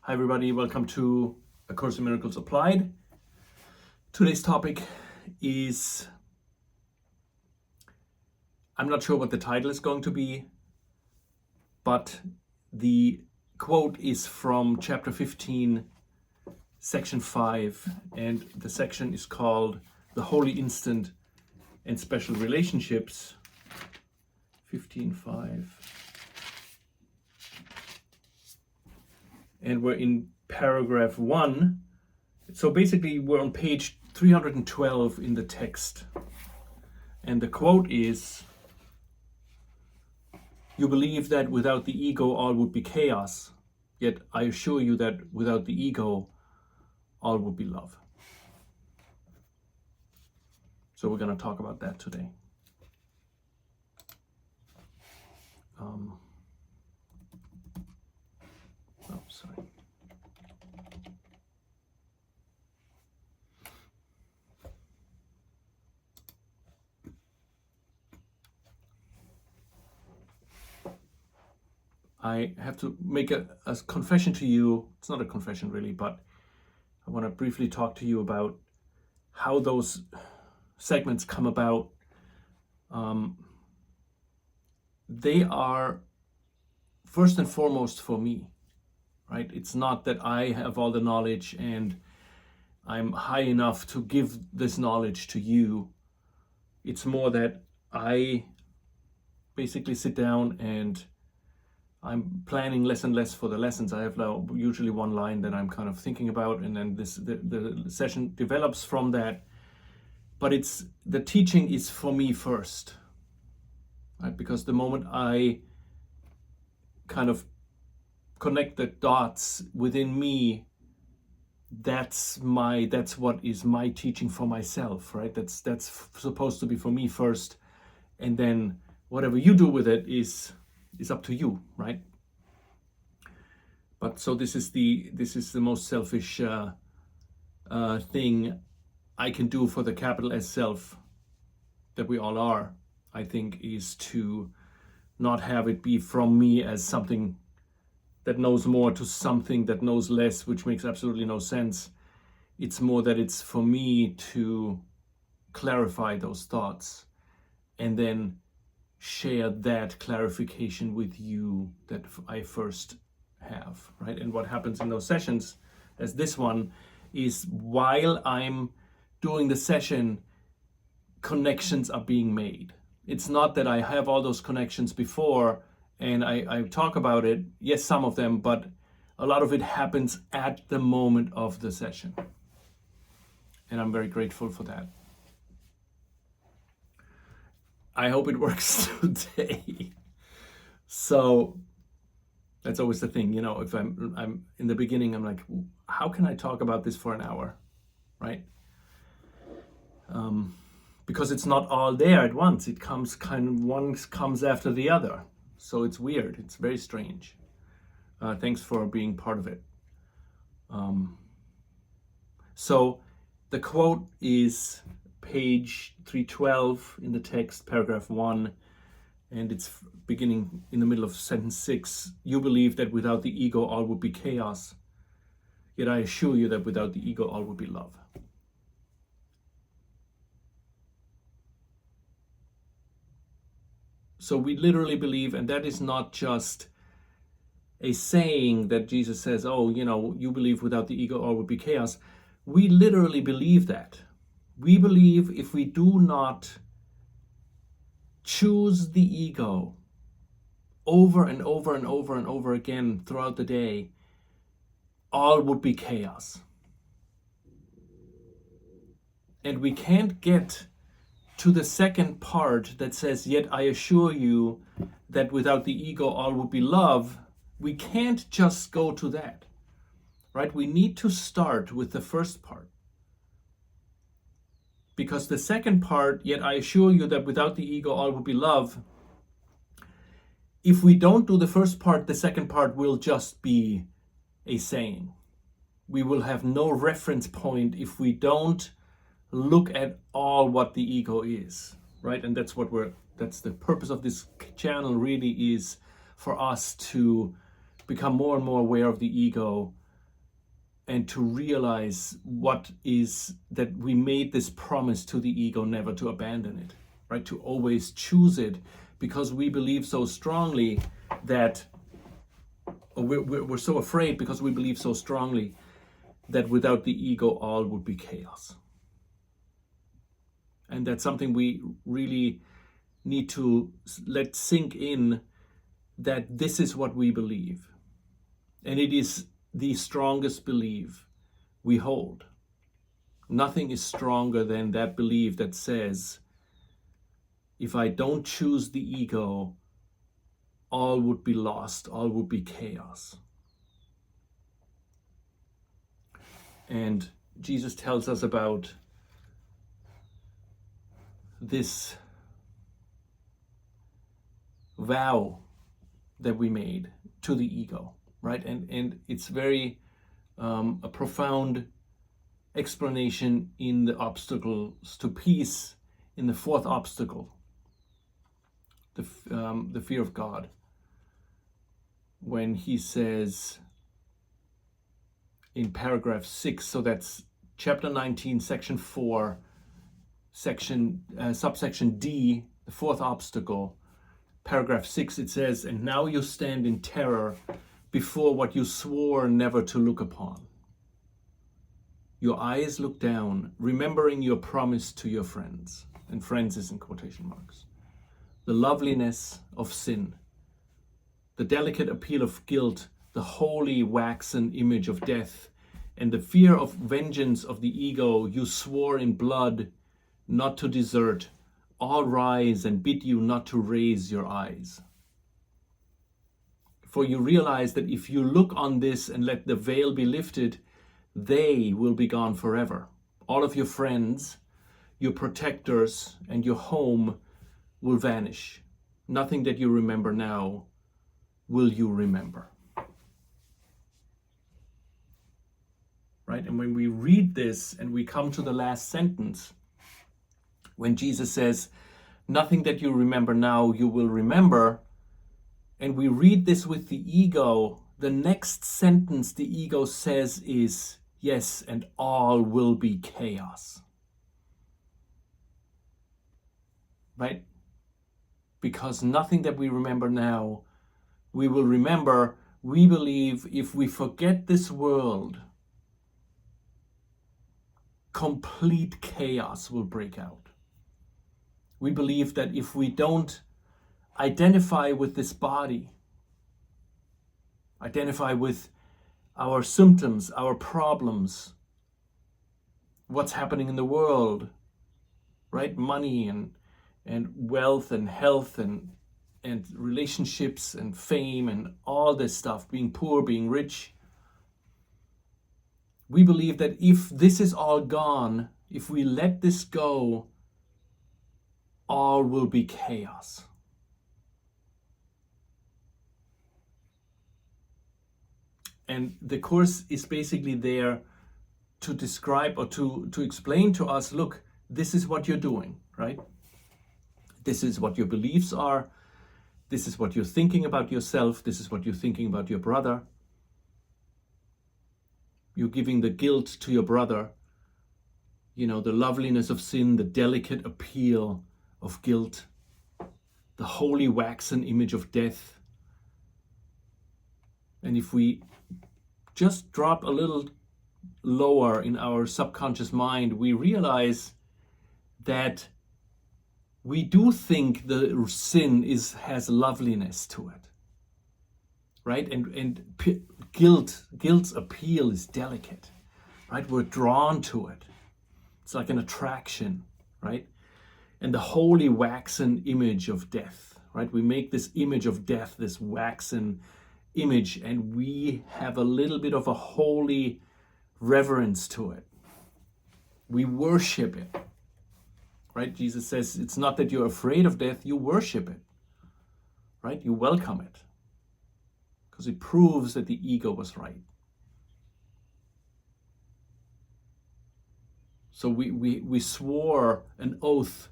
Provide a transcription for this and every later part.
Hi everybody, welcome to A Course in Miracles Applied. Today's topic is, I'm not sure what the title is going to be, but the quote is from chapter 15, section 5, and the section is called The Holy Instant and Special Relationships, 15:5. And we're in paragraph 1. So basically we're on page 312 in the text. And the quote is, "You believe that without the ego all would be chaos, yet I assure you that without the ego all would be love." So we're going to talk about that today. Sorry. I have to make a confession to you. It's not a confession really, but I want to briefly talk to you about how those segments come about. They are first and foremost for me, right? It's not that I have all the knowledge and I'm high enough to give this knowledge to you. It's more that I basically sit down and I'm planning less and less for the lessons. I have now usually one line that I'm kind of thinking about, and then the session develops from that. But the teaching is for me first, right? Because the moment I kind of connect the dots within me, that's what is my teaching for myself, right? That's supposed to be for me first, and then whatever you do with it is up to you, right? But so this is the most selfish thing I can do for the capital S self that we all are, I think, is to not have it be from me as something that knows more to something that knows less, which makes absolutely no sense. It's more that it's for me to clarify those thoughts and then share that clarification with you that I first have, right? And what happens in those sessions, as this one, is while I'm doing the session, connections are being made. It's not that I have all those connections before and I talk about it. Yes, some of them, but a lot of it happens at the moment of the session. And I'm very grateful for that. I hope it works today. So that's always the thing, if I'm in the beginning, I'm like, how can I talk about this for an hour, right? Because it's not all there at once. It comes one comes after the other. So it's weird. It's very strange. Thanks for being part of it. So the quote is page 312 in the text, paragraph 1, and it's beginning in the middle of sentence 6. "You believe that without the ego all would be chaos, yet I assure you that without the ego all would be love." So we literally believe, and that is not just a saying that Jesus says, you believe without the ego all would be chaos. We literally believe that. We believe if we do not choose the ego over and over and over and over again throughout the day, all would be chaos. And we can't get to the second part that says, "Yet I assure you that without the ego all would be love." We can't just go to that, right? We need to start with the first part. Because the second part, "Yet I assure you that without the ego all would be love," if we don't do the first part, the second part will just be a saying. We will have no reference point if we don't look at all what the ego is, right? And that's the purpose of this channel, really, is for us to become more and more aware of the ego and to realize what is that we made this promise to the ego never to abandon it, right? To always choose it, because we believe so strongly that, or we're so afraid because we believe so strongly that without the ego all would be chaos. And that's something we really need to let sink in, that this is what we believe. And it is the strongest belief we hold. Nothing is stronger than that belief that says, if I don't choose the ego, all would be lost, all would be chaos. And Jesus tells us about this vow that we made to the ego, right? And it's very a profound explanation in the obstacles to peace, in the fourth obstacle, the fear of God, when he says in paragraph 6, so that's chapter 19, section 4, subsection D, the fourth obstacle, paragraph 6, it says, and now you stand in terror before what you swore never to look upon. Your eyes look down, remembering your promise to your friends, and friends is in quotation marks. The loveliness of sin, the delicate appeal of guilt, the holy waxen image of death, and the fear of vengeance of the ego you swore in blood not to desert, all rise and bid you not to raise your eyes. For you realize that if you look on this and let the veil be lifted, they will be gone forever. All of your friends, your protectors, and your home will vanish. Nothing that you remember now will you remember. Right? And when we read this and we come to the last sentence, when Jesus says, nothing that you remember now you will remember, and we read this with the ego, the next sentence the ego says is, yes, and all will be chaos. Right? Because nothing that we remember now we will remember. We believe if we forget this world, complete chaos will break out. We believe that if we don't identify with this body, identify with our symptoms, our problems, what's happening in the world, right? Money and wealth and health and relationships and fame and all this stuff, being poor, being rich. We believe that if this is all gone, if we let this go, all will be chaos. And the Course is basically there to describe or to explain to us, look, this is what you're doing, right? This is what your beliefs are. This is what you're thinking about yourself. This is what you're thinking about your brother. You're giving the guilt to your brother. You know, the loveliness of sin, the delicate appeal of guilt, the holy waxen image of death. And if we just drop a little lower in our subconscious mind, we realize that we do think the sin has loveliness to it, right? And guilt's appeal is delicate, right? We're drawn to it. It's like an attraction, right? And the holy waxen image of death, right? We make this image of death, this waxen image, and we have a little bit of a holy reverence to it. We worship it, right? Jesus says it's not that you're afraid of death, you worship it, right? You welcome it because it proves that the ego was right. So we swore an oath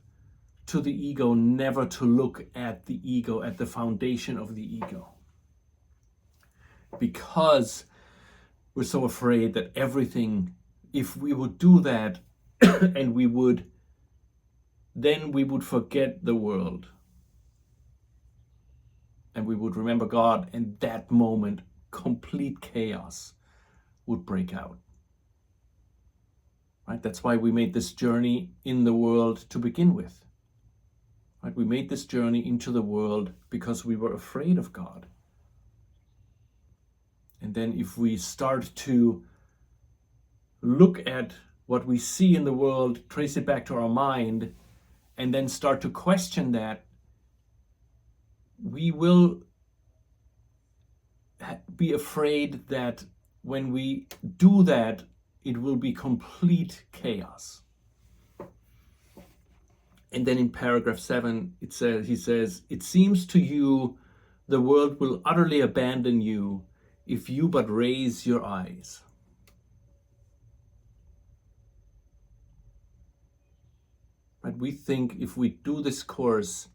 to the ego never to look at the ego, at the foundation of the ego. Because we're so afraid that everything, if we would do that, and then we would forget the world. And we would remember God, and that moment, complete chaos would break out. Right? That's why we made this journey in the world to begin with. Right? We made this journey into the world because we were afraid of God. And then if we start to look at what we see in the world, trace it back to our mind, and then start to question that, we will be afraid that when we do that, it will be complete chaos. And then in paragraph 7, he says, it seems to you the world will utterly abandon you if you but raise your eyes. Right? We think if we do this course,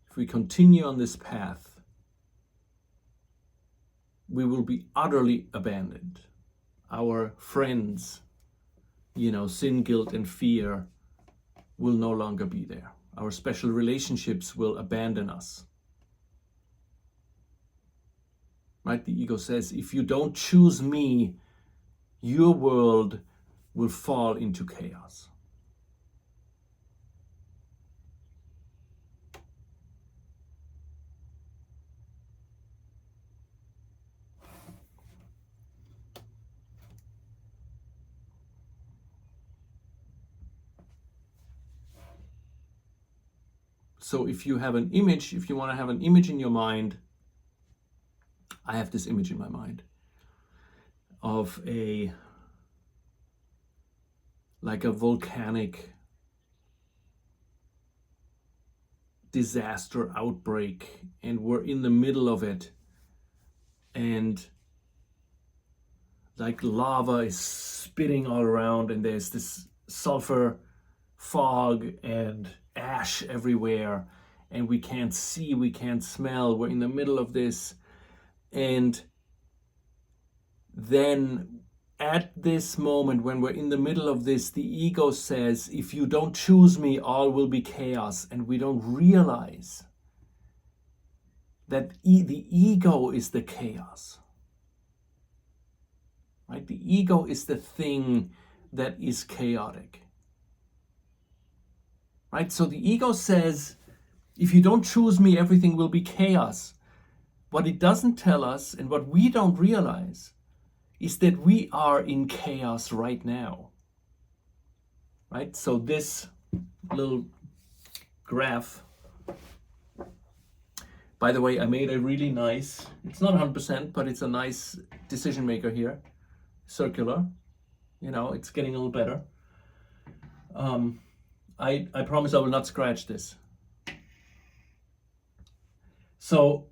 if we continue on this path, we will be utterly abandoned. Our friends, sin, guilt, and fear will no longer be there. Our special relationships will abandon us. Right? The ego says, if you don't choose me, your world will fall into chaos. So if you want to have an image in your mind, I have this image in my mind of like a volcanic disaster outbreak, and we're in the middle of it, and like lava is spitting all around, and there's this sulfur fog and ash everywhere, and we can't see, we can't smell, we're in the middle of this. And then at this moment, when we're in the middle of this, the ego says, if you don't choose me, all will be chaos. And we don't realize that the ego is the chaos. Right? The ego is the thing that is chaotic. Right? So the ego says, if you don't choose me, everything will be chaos. What it doesn't tell us, and what we don't realize, is that we are in chaos right now. Right? So this little graph, by the way, I made a really nice, it's not 100%, but it's a nice decision maker here. Circular. It's getting a little better. I promise I will not scratch this. So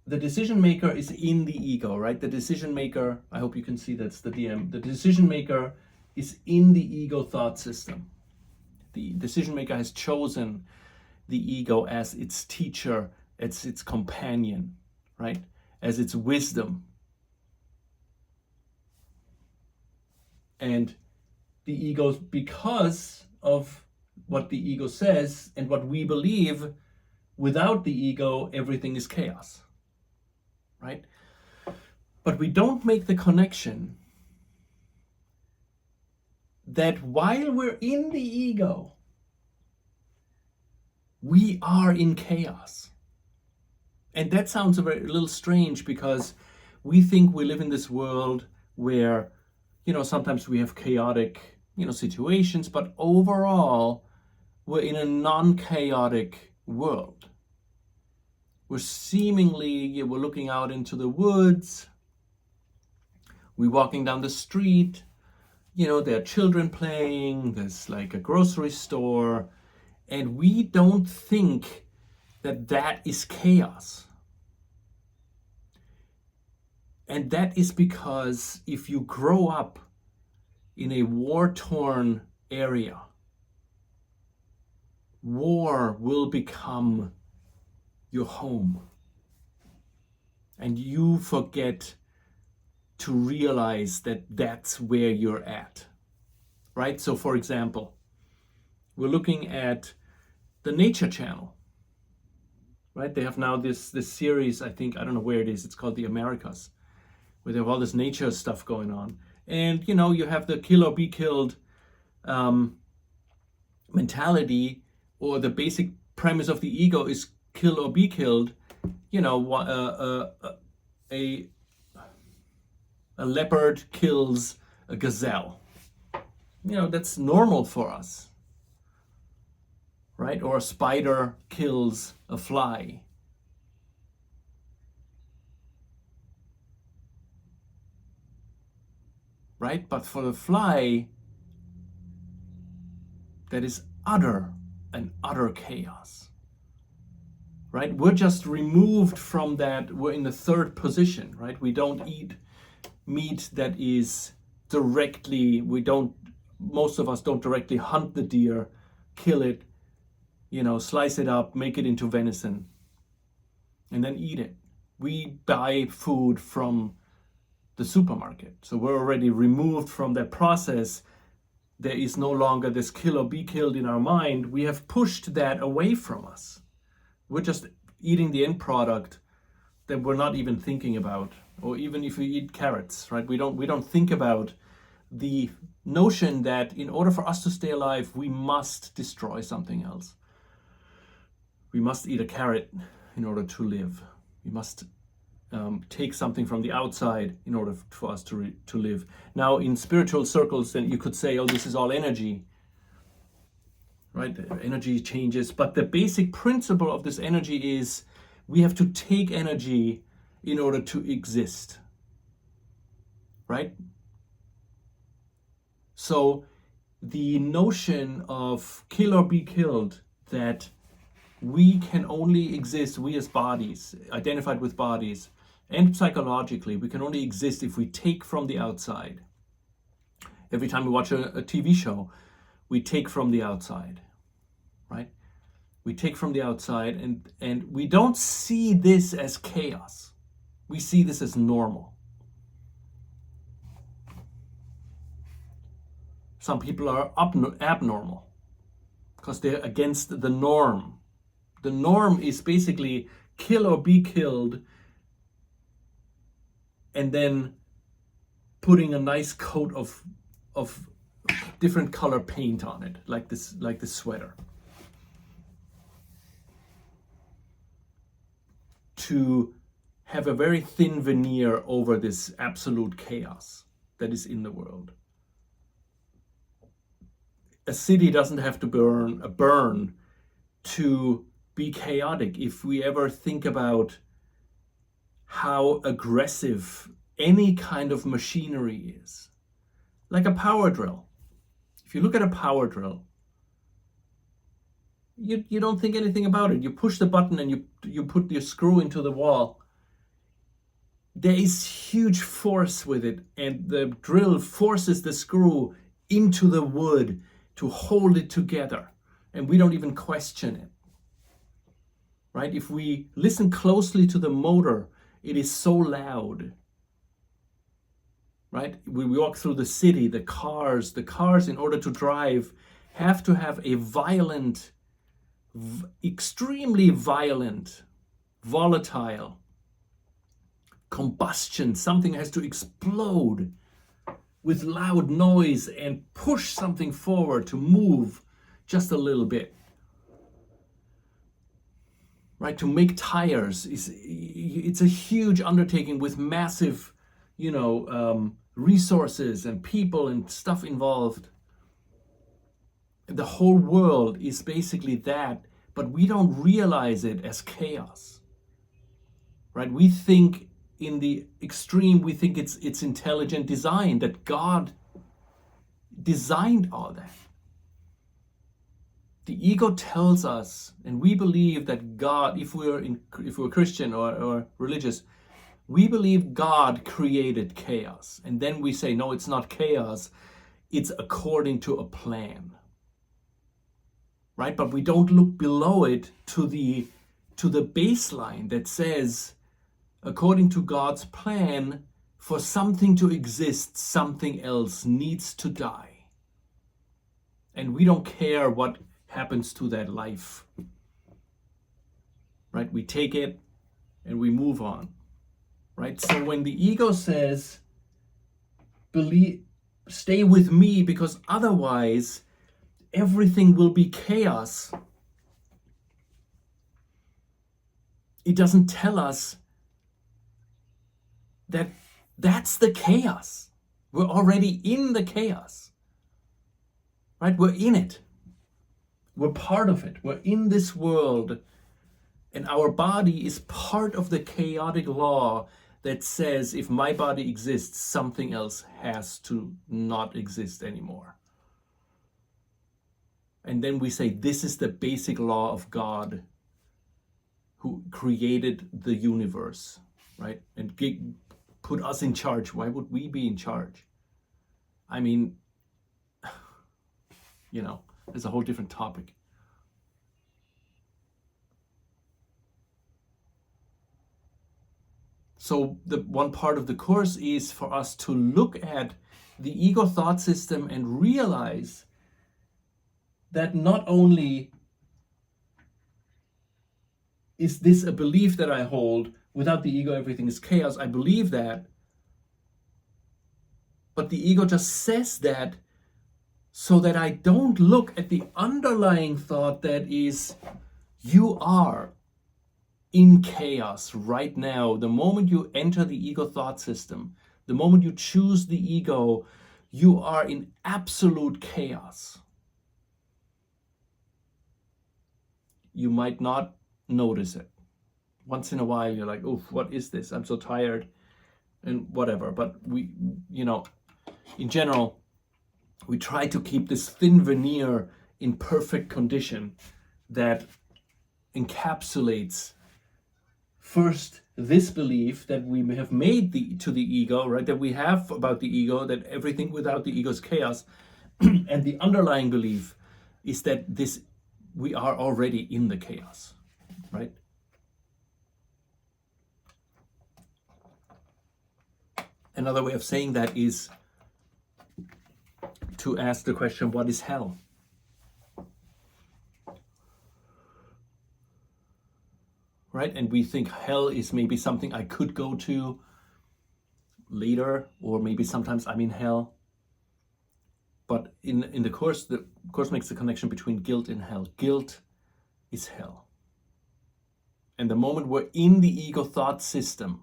the decision maker is in the ego, right? The decision maker, I hope you can see that's the DM. The decision maker is in the ego thought system. The decision maker has chosen the ego as its teacher, as its companion, right? As its wisdom. And the ego, because of what the ego says and what we believe, without the ego, everything is chaos. Right? But we don't make the connection that while we're in the ego, we are in chaos. And that sounds a little strange, because we think we live in this world where, sometimes we have chaotic, situations, but overall, we're in a non-chaotic world. We're looking out into the woods, we're walking down the street, there are children playing, there's like a grocery store, and we don't think that is chaos. And that is because if you grow up in a war-torn area, war will become your home. And you forget to realize that that's where you're at, right? So for example, we're looking at the Nature Channel, right? They have now this series, I think, I don't know where it is, it's called The Americas, where they have all this nature stuff going on. And, you have the kill or be killed mentality, or the basic premise of the ego is kill or be killed. A leopard kills a gazelle. That's normal for us, right? Or a spider kills a fly. Right? But for the fly, that is utter chaos. Right? We're just removed from that. We're in the third position, right? We don't eat meat that is most of us don't directly hunt the deer, kill it, slice it up, make it into venison, and then eat it. We buy food from the supermarket. So we're already removed from that process. There is no longer this kill or be killed in our mind. We have pushed that away from us. We're just eating the end product that we're not even thinking about. Or even if we eat carrots, right? We don't think about the notion that in order for us to stay alive, we must destroy something else. We must eat a carrot in order to live. We must take something from the outside in order for us to live. Now, in spiritual circles, then you could say, oh, this is all energy, right? Energy changes. But the basic principle of this energy is we have to take energy in order to exist, right? So the notion of kill or be killed, that we can only exist, we as bodies, identified with bodies, and psychologically, we can only exist if we take from the outside. Every time we watch a TV show, we take from the outside, right? We take from the outside, and we don't see this as chaos. We see this as normal. Some people are abnormal because they're against the norm. The norm is basically kill or be killed, and then putting a nice coat of different color paint on it, like this sweater, to have a very thin veneer over this absolute chaos that is in the world. A city doesn't have to burn to be chaotic. If we ever think about how aggressive any kind of machinery is, like a power drill. If you look at a power drill, you don't think anything about it. You push the button and you put your screw into the wall. There is huge force with it, and the drill forces the screw into the wood to hold it together, and we don't even question it, right? If we listen closely to the motor, it is so loud, right? We walk through the city, the cars in order to drive have to have a violent, extremely violent, volatile combustion. Something has to explode with loud noise and push something forward to move just a little bit. Right? To make tires it's a huge undertaking with massive, resources and people and stuff involved. The whole world is basically that, but we don't realize it as chaos. Right? We think in the extreme, we think it's intelligent design, that God designed all that. The ego tells us, and we believe that God, if we're Christian or religious, we believe God created chaos. And then we say, no, it's not chaos, it's according to a plan. Right? But we don't look below it to the baseline that says, according to God's plan, for something to exist, something else needs to die. And we don't care what happens to that life. Right? We take it and we move on. Right? So when the ego says, believe, stay with me because otherwise everything will be chaos, it doesn't tell us that that's the chaos. We're already in the chaos. Right? We're in it. We're part of it. We're in this world, and our body is part of the chaotic law that says if my body exists, something else has to not exist anymore. And then we say this is the basic law of God who created the universe, right? And put us in charge. Why would we be in charge? I mean, it's a whole different topic. So the one part of the course is for us to look at the ego thought system and realize that not only is this a belief that I hold, without the ego everything is chaos, I believe that, but the ego just says that so that I don't look at the underlying thought that is, you are in chaos right now. The moment you enter the ego thought system, the moment you choose the ego, you are in absolute chaos. You might not notice it. Once in a while, you're like, oh, what is this? I'm so tired and whatever. But we, in general, we try to keep this thin veneer in perfect condition that encapsulates first this belief that we have made to the ego, right? That we have about the ego, that everything without the ego is chaos. And the underlying belief is that we are already in the chaos, right? Another way of saying that is to ask the question, what is hell? Right? And we think hell is maybe something I could go to later, or maybe sometimes I'm in hell. But in the course makes the connection between guilt and hell. Guilt is hell. And the moment we're in the ego thought system,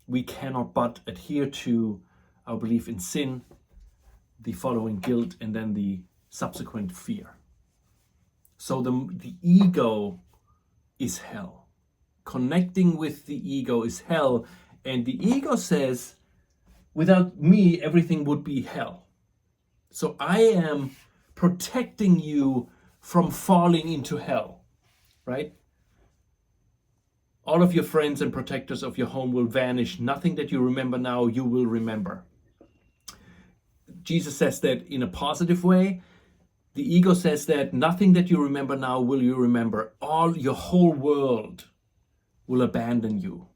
we cannot but adhere to our belief in sin, the following guilt, and then the subsequent fear. So the ego is hell. Connecting with the ego is hell. And the ego says, without me, everything would be hell. So I am protecting you from falling into hell, right? All of your friends and protectors of your home will vanish. Nothing that you remember now, you will remember. Jesus says that in a positive way. The ego says that nothing that you remember now will you remember. Your whole world will abandon you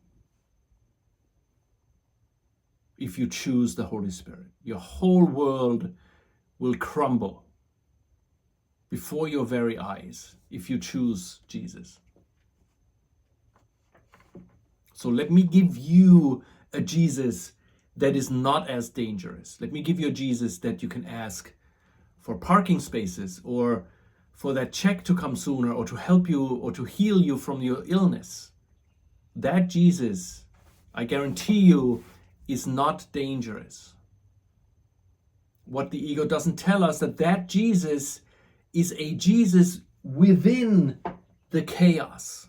if you choose the Holy Spirit. Your whole world will crumble before your very eyes if you choose Jesus. So let me give you a Jesus that is not as dangerous. Let me give you a Jesus that you can ask for parking spaces, or for that check to come sooner, or to help you, or to heal you from your illness. That Jesus, I guarantee you, is not dangerous. What the ego doesn't tell us, that Jesus is a Jesus within the chaos.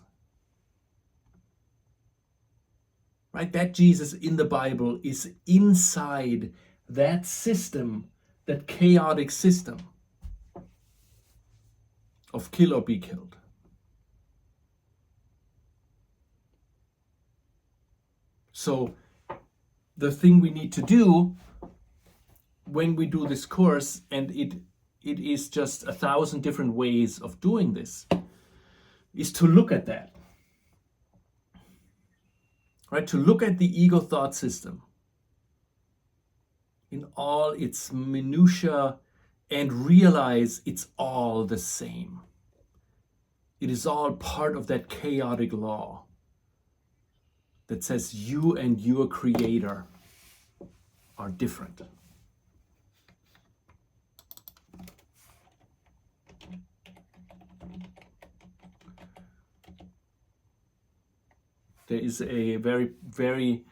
Right? That Jesus in the Bible is inside that system, that chaotic system of kill or be killed. So the thing we need to do when we do this course, and it is just 1,000 different ways of doing this, is to look at that. right? To look at the ego thought system in all its minutiae and realize it's all the same. It is all part of that chaotic law that says you and your creator are different. There is a very, very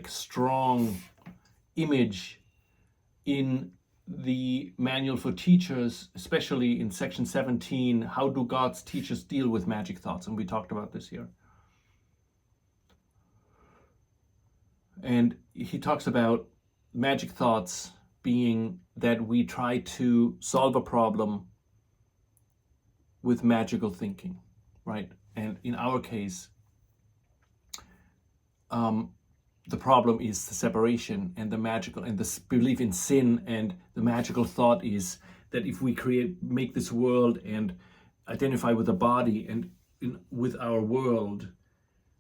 strong image in the manual for teachers, especially in section 17, how do God's teachers deal with magic thoughts? And we talked about this here. And he talks about magic thoughts being that we try to solve a problem with magical thinking, right? And in our case, the problem is the separation and the magical and the belief in sin, and the magical thought is that if we make this world and identify with the body and with our world,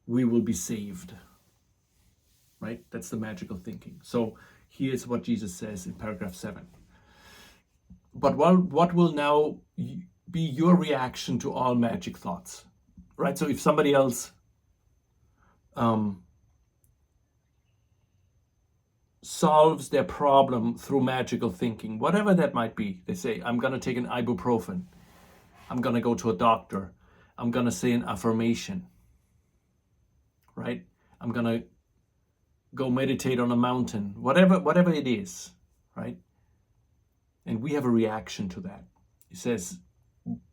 we will be saved, right? That's the magical thinking. So here's what Jesus says in paragraph 7. But what will now be your reaction to all magic thoughts, right? So if somebody else solves their problem through magical thinking, whatever that might be. They say, I'm going to take an ibuprofen. I'm going to go to a doctor. I'm going to say an affirmation, right? I'm going to go meditate on a mountain, whatever it is, right? And we have a reaction to that. He says,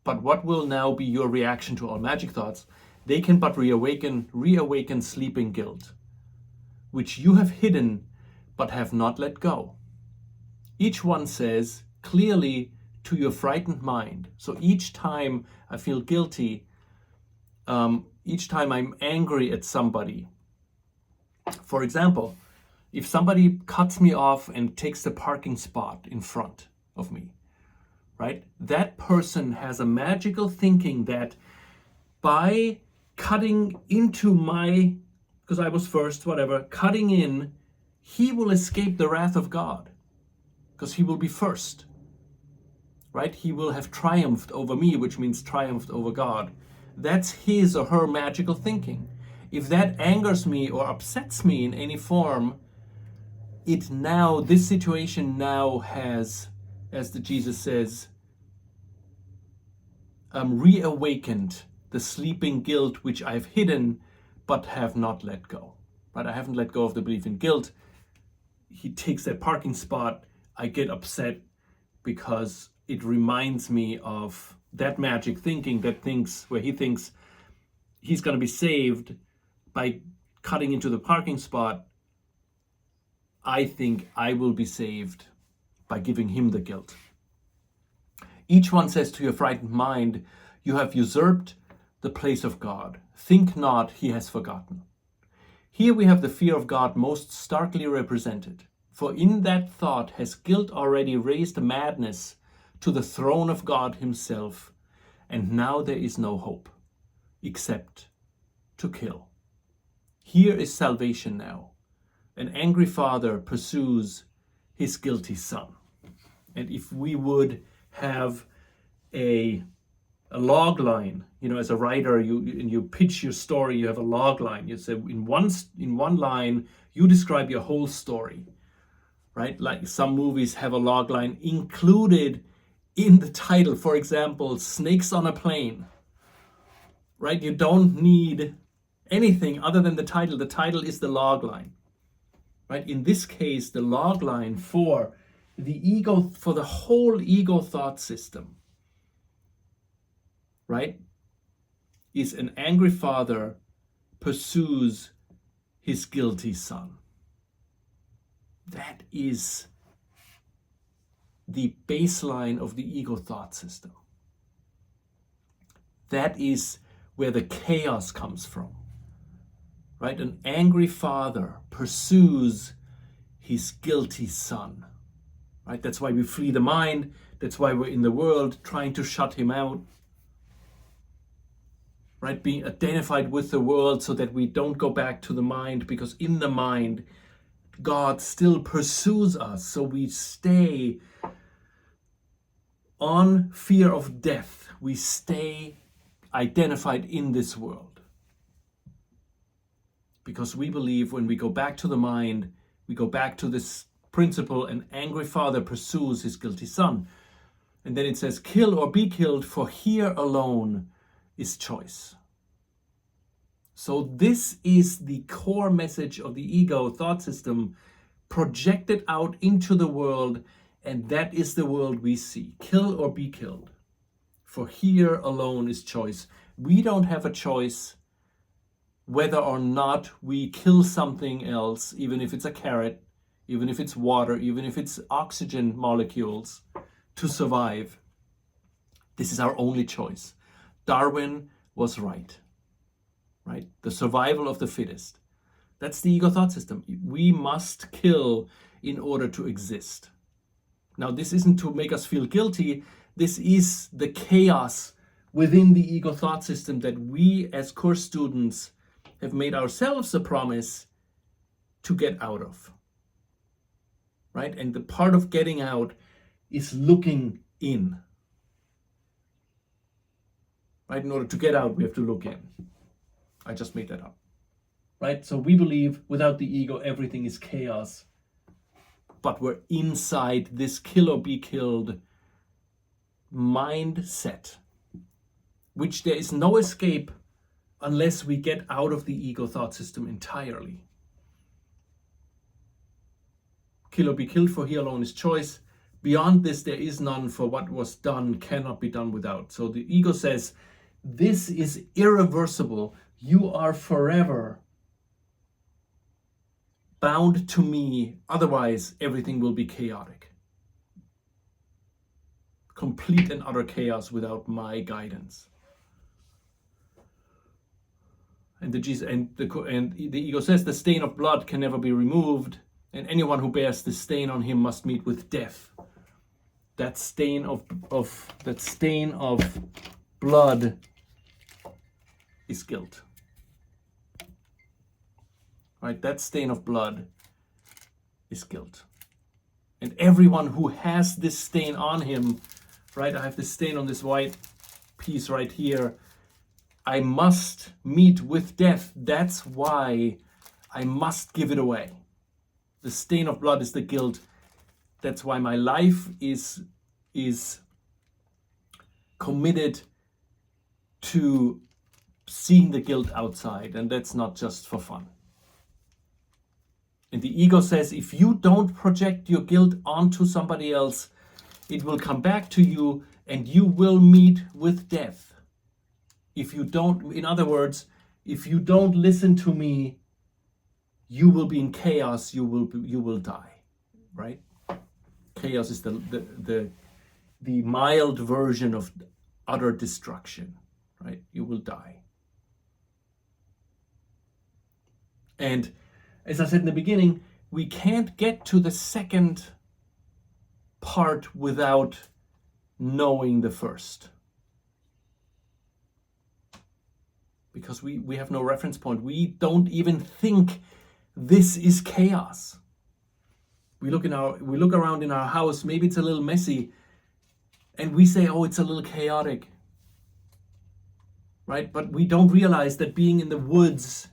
but what will now be your reaction to all magic thoughts? They can but reawaken sleeping guilt, which you have hidden but have not let go. Each one says clearly to your frightened mind. So each time I feel guilty, each time I'm angry at somebody. For example, if somebody cuts me off and takes the parking spot in front of me, right? That person has a magical thinking that by cutting into because I was first, whatever, cutting in, he will escape the wrath of God because he will be first, right? He will have triumphed over me, which means triumphed over God. That's his or her magical thinking. If that angers me or upsets me in any form, this situation now has, as Jesus says, reawakened the sleeping guilt which I've hidden but have not let go. Right? I haven't let go of the belief in guilt. He takes that parking spot, I get upset because it reminds me of that magic thinking where he thinks he's going to be saved by cutting into the parking spot. I think I will be saved by giving him the guilt. Each one says to your frightened mind, you have usurped the place of God. Think not he has forgotten. Here we have the fear of God most starkly represented. For in that thought has guilt already raised madness to the throne of God himself, and now there is no hope except to kill. Here is salvation now. An angry father pursues his guilty son. And if we would have a log line, as a writer, you pitch your story, you have a log line. You say in one line, you describe your whole story, right? Like some movies have a log line included in the title. For example, Snakes on a Plane, right? You don't need anything other than the title. The title is the log line, right? In this case, the log line for the whole ego thought system, right, is an angry father pursues his guilty son. That is the baseline of the ego thought system. That is where the chaos comes from, right? An angry father pursues his guilty son, right? That's why we flee the mind. That's why we're in the world trying to shut him out. Right? Being identified with the world so that we don't go back to the mind, because in the mind, God still pursues us. So we stay on fear of death. We stay identified in this world. Because we believe when we go back to the mind, we go back to this principle: an angry father pursues his guilty son. And then it says, kill or be killed, for here alone is choice. So this is the core message of the ego thought system projected out into the world, and that is the world we see. Kill or be killed, for here alone is choice. We don't have a choice whether or not we kill something else, even if it's a carrot, even if it's water, even if it's oxygen molecules, to survive. This is our only choice. Darwin was right? The survival of the fittest. That's the ego thought system. We must kill in order to exist. Now, this isn't to make us feel guilty. This is the chaos within the ego thought system that we as course students have made ourselves a promise to get out of. Right? And the part of getting out is looking in. Right? In order to get out, we have to look in. I just made that up. Right? So we believe without the ego, everything is chaos. But we're inside this kill or be killed mindset, which there is no escape unless we get out of the ego thought system entirely. Kill or be killed, for here alone is choice. Beyond this, there is none, for what was done cannot be done without. So the ego says, this is irreversible. You are forever bound to me. Otherwise, everything will be chaotic. Complete and utter chaos without my guidance. And the ego says the stain of blood can never be removed, and anyone who bears the stain on him must meet with death. That stain of blood is guilt. Right? That stain of blood is guilt. And everyone who has this stain on him, right? I have this stain on this white piece right here. I must meet with death. That's why I must give it away. The stain of blood is the guilt. That's why my life is committed to seeing the guilt outside, and that's not just for fun. And the ego says, if you don't project your guilt onto somebody else, it will come back to you and you will meet with death. If you don't, in other words, if you don't listen to me, you will be in chaos, you will die, right? Chaos is the mild version of utter destruction, right? You will die. And as I said in the beginning, we can't get to the second part without knowing the first. Because we have no reference point. We don't even think this is chaos. We look around in our house, maybe it's a little messy, and we say, oh, it's a little chaotic. Right? But we don't realize that being in the woods,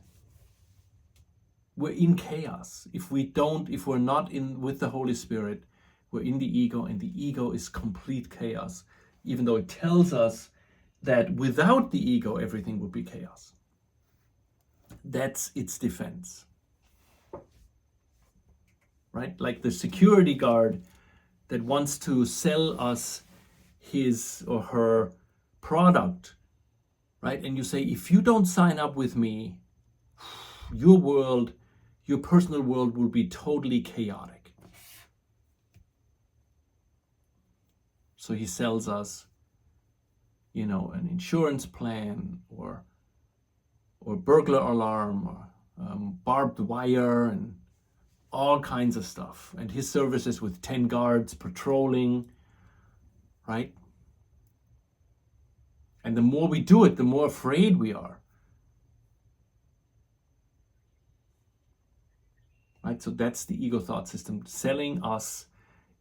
we're in chaos. If we're not in with the Holy Spirit, we're in the ego, and the ego is complete chaos, even though it tells us that without the ego, everything would be chaos. That's its defense. Right? Like the security guard that wants to sell us his or her product, right? And you say, if you don't sign up with me, your personal world will be totally chaotic. So he sells us, an insurance plan or burglar alarm or barbed wire and all kinds of stuff. And his services with 10 guards patrolling, right? And the more we do it, the more afraid we are. Right? So that's the ego thought system selling us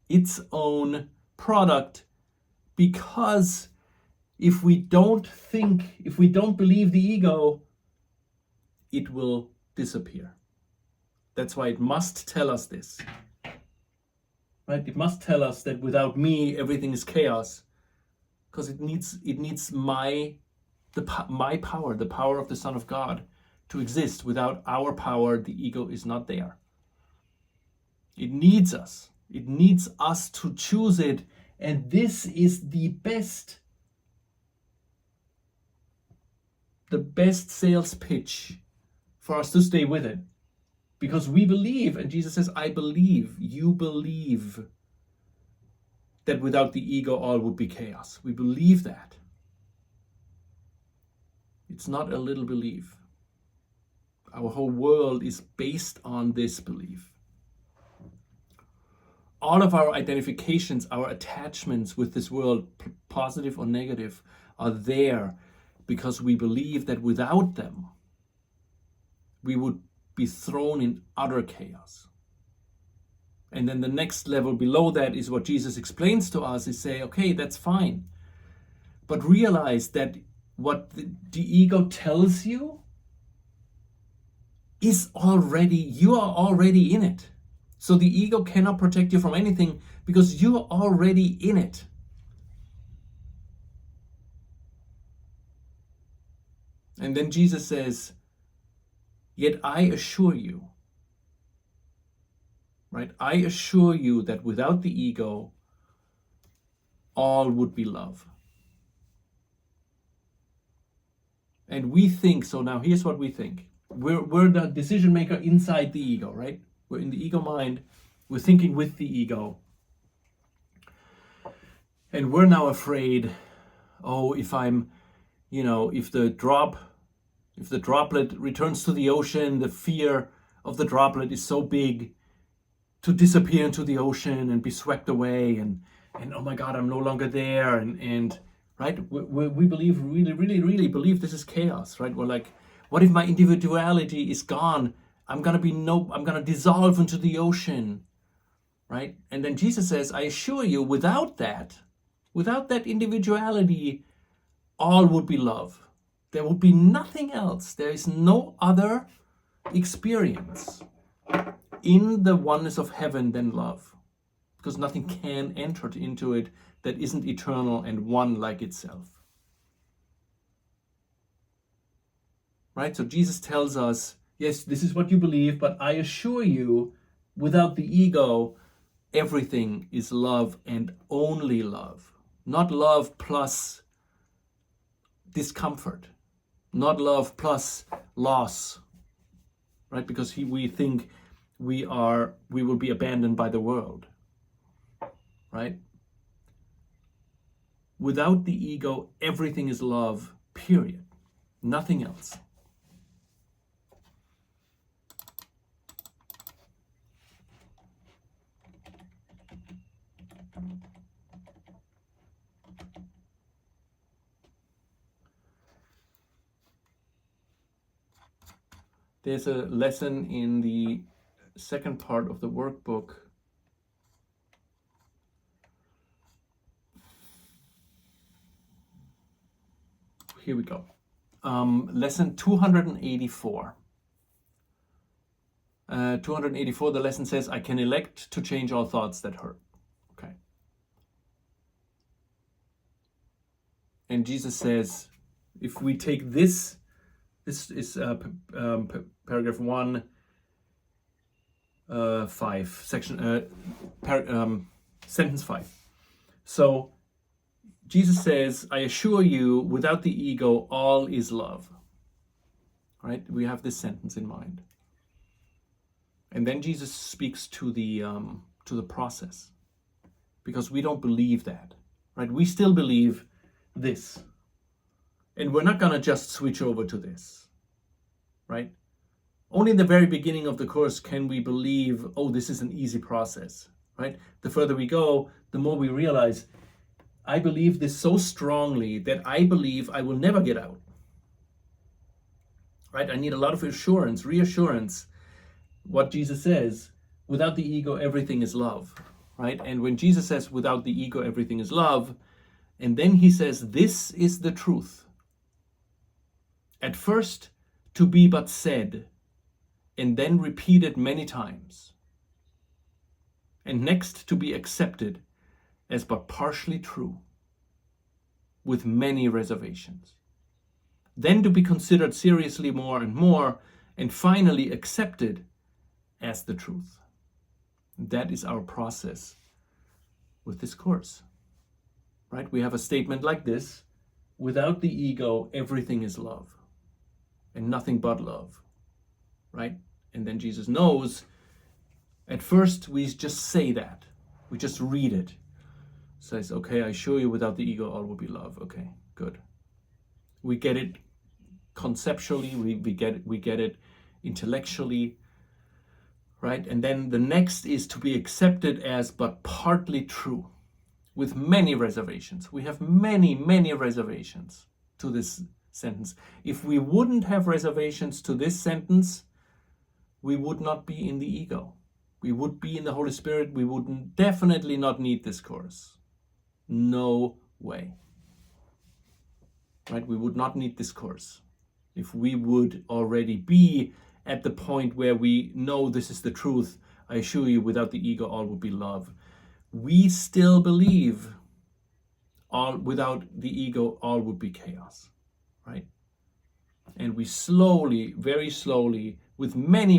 its own product, because if we don't believe the ego, it will disappear. That's why it must tell us this. Right? It must tell us that without me, everything is chaos. Because it needs my power, the power of the Son of God, to exist. Without our power, the ego is not there. It needs us. It needs us to choose it. And this is the best sales pitch for us to stay with it. Because we believe, and Jesus says, I believe, you believe that without the ego, all would be chaos. We believe that. It's not a little belief. Our whole world is based on this belief. All of our identifications, our attachments with this world, positive or negative, are there because we believe that without them, we would be thrown in utter chaos. And then the next level below that is what Jesus explains to us, is say, okay, that's fine. But realize that what the ego tells you is already, you are already in it. So the ego cannot protect you from anything because you are already in it. And then Jesus says, yet I assure you, right? I assure you that without the ego, all would be love. And we think, so now here's what we think. We're the decision maker inside the ego, right? We're in the ego mind. We're thinking with the ego. And we're now afraid, oh, if the droplet returns to the ocean, the fear of the droplet is so big to disappear into the ocean and be swept away, and oh my God, I'm no longer there, and right? We believe, really believe this is chaos, right? We're like, what if my individuality is gone? I'm gonna dissolve into the ocean, right? And then Jesus says, I assure you, without that individuality, all would be love. There would be nothing else. There is no other experience in the oneness of heaven than love, because nothing can enter into it that isn't eternal and one like itself. Right? So Jesus tells us, yes, this is what you believe, but I assure you, without the ego, everything is love and only love. Not love plus discomfort. Not love plus loss. Right? Because we think we will be abandoned by the world. Right? Without the ego, everything is love, period. Nothing else. There's a lesson in the second part of the workbook. Here we go. Lesson 284. 284, the lesson says, I can elect to change all thoughts that hurt. Okay. And Jesus says, if we take this is paragraph 1, 5, sentence 5. So Jesus says, I assure you, without the ego, all is love. Right? We have this sentence in mind. And then Jesus speaks to the process, because we don't believe that. Right? We still believe this. And we're not going to just switch over to this, right? Only in the very beginning of the course can we believe, oh, this is an easy process, right? The further we go, the more we realize, I believe this so strongly that I believe I will never get out. Right? I need a lot of assurance, reassurance. What Jesus says, without the ego, everything is love. Right? And when Jesus says, without the ego, everything is love, and then he says, this is the truth. At first, to be but said, and then repeated many times. And next, to be accepted as but partially true, with many reservations. Then to be considered seriously more and more, and finally accepted as the truth. That is our process with this course. Right? We have a statement like this: without the ego, everything is love, and nothing but love. Right? And then Jesus knows, at first we just say that. We just read it. Says, okay, I show you without the ego, all will be love. Okay, good. We get it conceptually, we get it intellectually, right? And then the next is to be accepted as but partly true, with many reservations. We have many, many reservations to this sentence. If we wouldn't have reservations to this sentence, we would not be in the ego. We would be in the Holy Spirit. We would definitely not need this course. No way. Right? We would not need this course if we would already be at the point where we know this is the truth. I assure you, without the ego, all would be love. We still believe without the ego, all would be chaos. Right? And we slowly, very slowly, with many,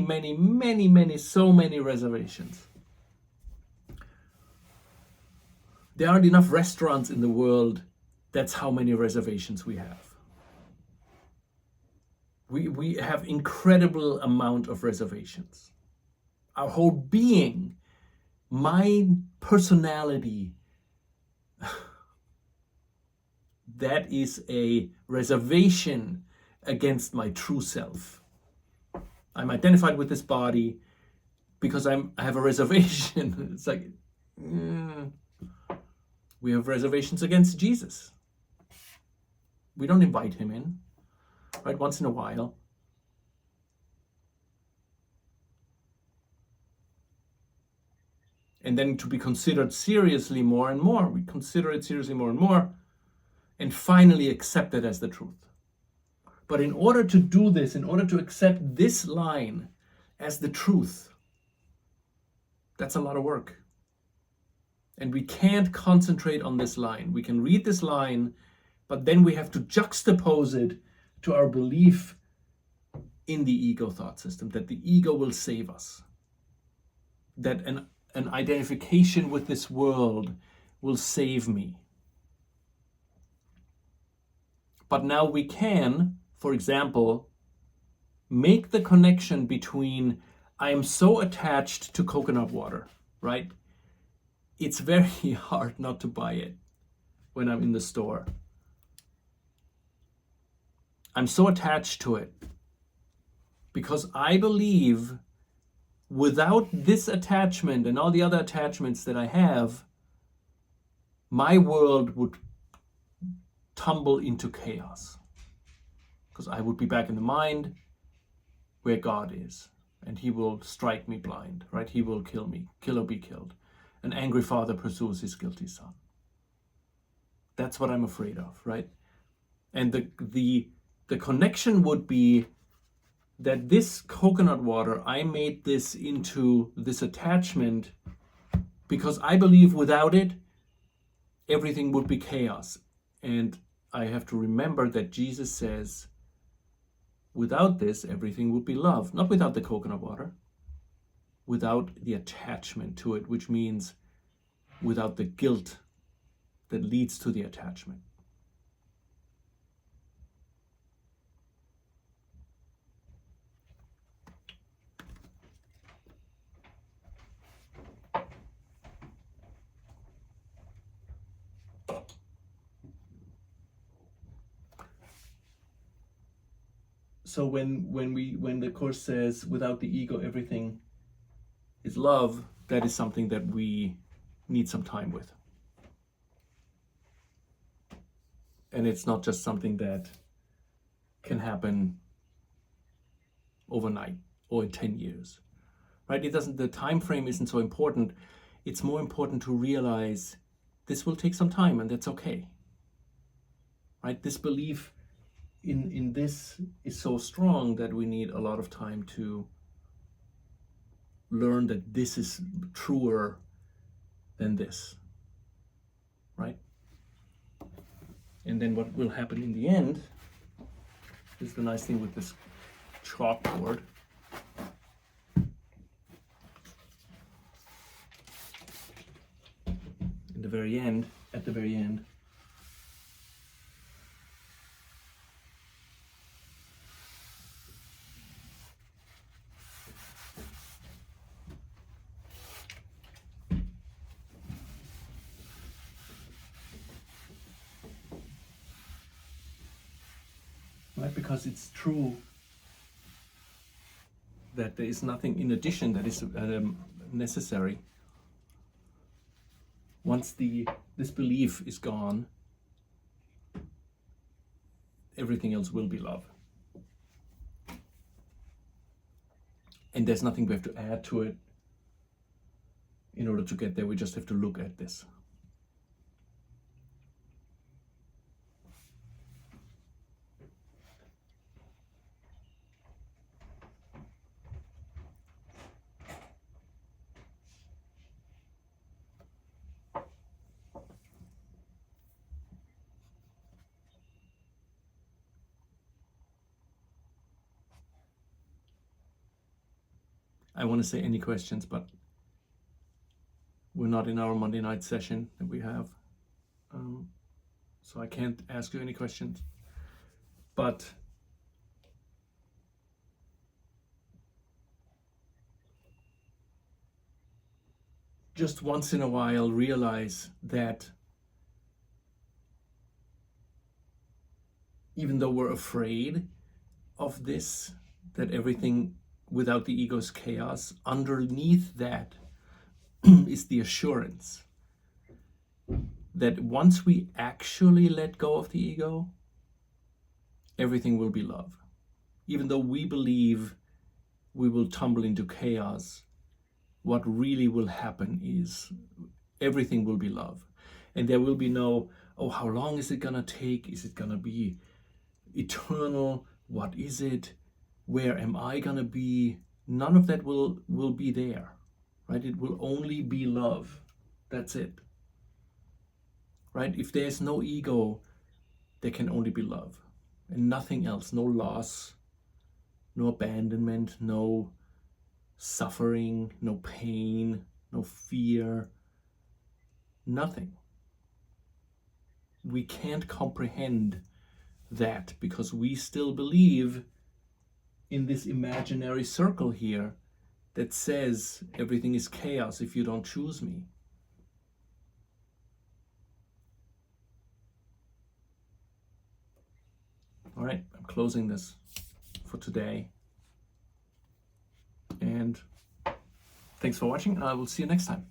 so many reservations. There aren't enough restaurants in the world. That's how many reservations we have. We have incredible amount of reservations. Our whole being, my personality, that is a reservation against my true self. I'm identified with this body because I have a reservation. It's like, we have reservations against Jesus. We don't invite him in, right? Once in a while. And then to be considered seriously more and more. We consider it seriously more and more, and finally accept it as the truth. But in order to do this, in order to accept this line as the truth, that's a lot of work. And we can't concentrate on this line. We can read this line, but then we have to juxtapose it to our belief in the ego thought system, that the ego will save us, that an identification with this world will save me. But now we can, for example, make the connection between I am so attached to coconut water, right? It's very hard not to buy it when I'm in the store. I'm so attached to it because I believe without this attachment and all the other attachments that I have, my world would tumble into chaos. Because I would be back in the mind where God is, and he will strike me blind, right? He will kill me, kill or be killed. An angry father pursues his guilty son. That's what I'm afraid of, right? And the connection would be that this coconut water, I made this into this attachment because I believe without it, everything would be chaos. And I have to remember that Jesus says, without this, everything would be love. Not without the coconut water, without the attachment to it, which means without the guilt that leads to the attachment. So when the Course says without the ego everything is love, that is something that we need some time with. And it's not just something that can happen overnight or in 10 years, right? The time frame isn't so important. It's more important to realize this will take some time, and that's okay, right? This belief in this is so strong that we need a lot of time to learn that this is truer than this, right? And then what will happen in the end is the nice thing with this chalkboard. In the very end, at the very end, right? Because it's true that there is nothing in addition that is necessary. Once this belief is gone, everything else will be love. And there's nothing we have to add to it in order to get there. We just have to look at this. I want to say any questions, but we're not in our Monday night session that we have. So I can't ask you any questions. But just once in a while realize that even though we're afraid of this, that everything without the ego is chaos, underneath that is the assurance that once we actually let go of the ego, everything will be love. Even though we believe we will tumble into chaos, what really will happen is everything will be love. And there will be no, oh, how long is it gonna take? Is it gonna be eternal? What is it? Where am I gonna be? None of that will be there, right? It will only be love. That's it, right? If there's no ego, there can only be love and nothing else. No loss, no abandonment, no suffering, no pain, no fear, nothing. We can't comprehend that because we still believe in this imaginary circle here that says everything is chaos if you don't choose me. All right, I'm closing this for today. And thanks for watching. I will see you next time.